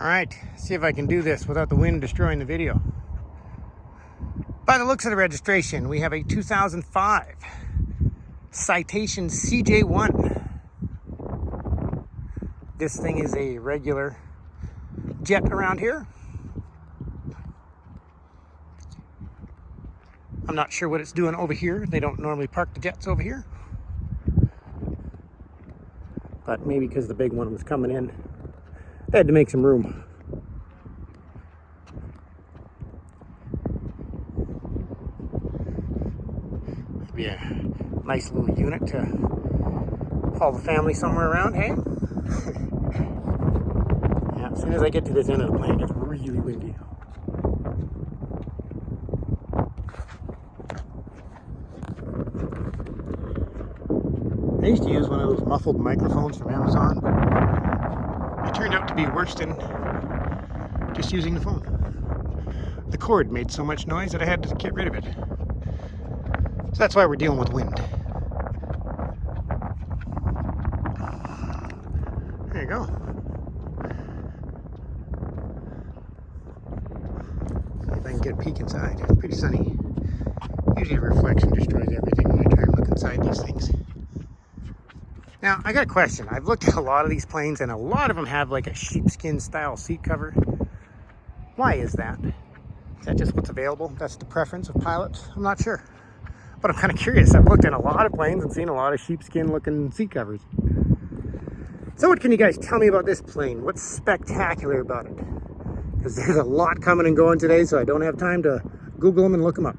right, see if I can do this without the wind destroying the video. By the looks of the registration, we have a 2005 Citation CJ-1. This thing is a regular jet around here. I'm not sure what it's doing over here. They don't normally park the jets over here. But maybe because the big one was coming in, they had to make some room. It'd be a nice little unit to haul the family somewhere around, hey? Yeah, as soon as I get to this end of the plane, it gets really windy. I used to use one of those muffled microphones from Amazon, but it turned out to be worse than just using the phone. The cord made so much noise that I had to get rid of it. So that's why we're dealing with wind. There you go. See if I can get a peek inside. It's pretty sunny. Usually reflection destroys everything when I try and look inside these things. Now, I got a question. I've looked at a lot of these planes and a lot of them have like a sheepskin style seat cover. Why is that? Is that just what's available? That's the preference of pilots? I'm not sure. But I'm kind of curious. I've looked at a lot of planes and seen a lot of sheepskin looking seat covers. So what can you guys tell me about this plane? What's spectacular about it? Because there's a lot coming and going today, so I don't have time to Google them and look them up.